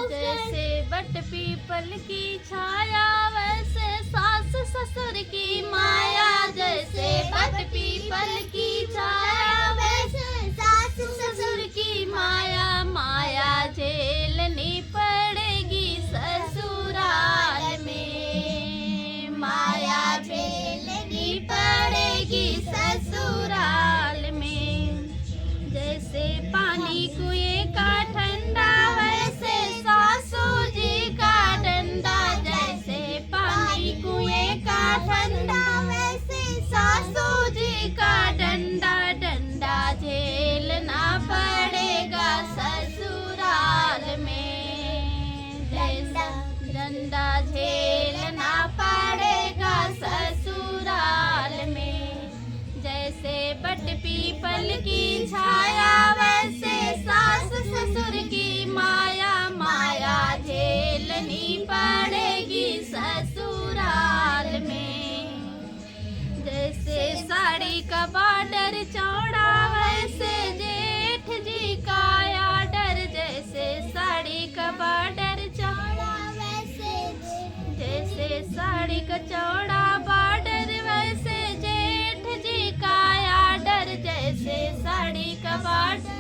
जैसे but people की छाया वैसे सास ससुर की माया। जैसे बट पीपल की छाया वैसे सास ससुर की माया। माया झेलनी पड़ेगी ससुराल में। माया झेलनी पड़ेगी ससुराल में। जैसे पानी कुएं का ठंडा वैसे सासू जी का डंडा। जैसे पानी कुएं का ठंडा वैसे सासू जी का डंडा। डंडा झेलना पड़ेगा ससुराल में। जैसा डंडा झेलना पड़ेगा ससुराल में। जैसे बट पीपल की छाया वैसे सास ससुर की माया। माया झेलनी पड़ेगी ससुराल में। जैसे साड़ी का बॉर्डर चौड़ा वैसे जेठ जी का आर्डर। जैसे साड़ी का बॉर्डर चौड़ा वैसे जैसे साड़ी का चौड़ा बॉर्डर वैसे जेठ जी का आर्डर। जैसे साड़ी का बॉर्डर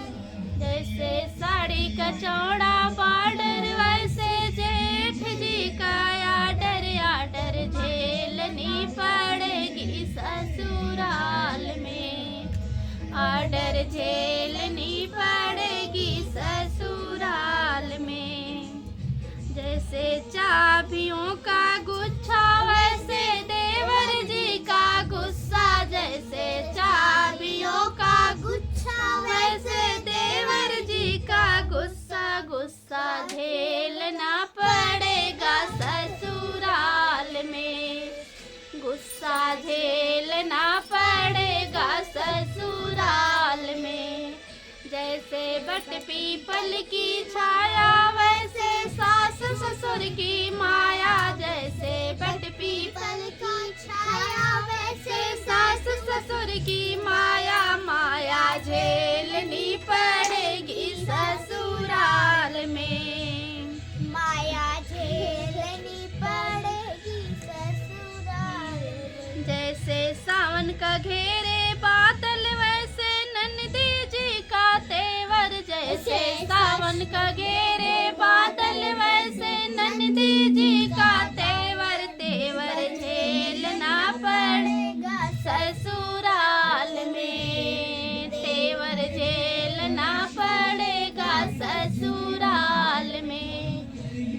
जैसे साड़ी का चौड़ा बॉर्डर वैसे जेठ जी का आर्डर। आर्डर झेलनी पड़ेगी ससुराल में। आर्डर झेलनी पड़ेगी ससुराल में। जैसे चाबियों का गुच्छा वैसे देवर जी का गुस्सा। जैसे चाबियों का गुच्छा वैसे देवर जी का गुस्सा। गुस्सा झेलना पड़ेगा ससुराल में। गुस्सा झेलना पड़ेगा ससुराल में। जैसे बट पीपल की छाया वैसे सास ससुर की माया। जैसे बट पीपल की छाया वैसे सास ससुर की माया। माया झेलनी पड़ेगी ससुराल में। माया झेलनी पड़ेगी ससुराल में। जैसे सावन का घेरे बादल वैसे नंदी जी का तेवर। जैसे सावन का घेरे बादल वैसे नंदी जी का तेवर। तेवर झेलना पड़ेगा ससुराल में। तेवर झेलना पड़ेगा ससुराल में।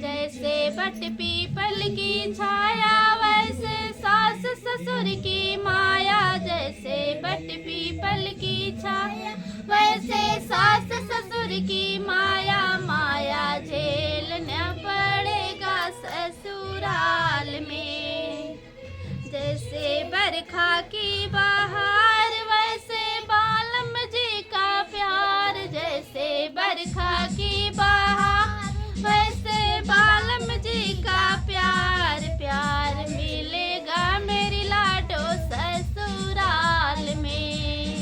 जैसे बट पीपल की छाया वैसे सास ससुर की माया। जैसे बट पीपल की छाया वैसे सास ससुर की माया। माया झेलना पड़ेगा ससुराल में। जैसे बरखा की बहार वैसे बालम जी का प्यार। जैसे बरखा की बहार वैसे बालम जी का प्यार। प्यार मिलेगा मेरी लाडो ससुराल में।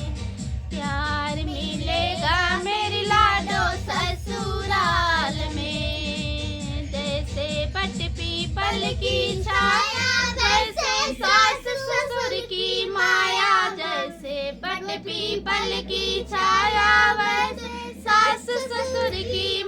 प्यार मिलेगा मेरी लाडो ससुराल में। जैसे बट पीपल की छाया वैसे सास ससुर की माया। जैसे बट पीपल की छाया वैसे सास ससुर की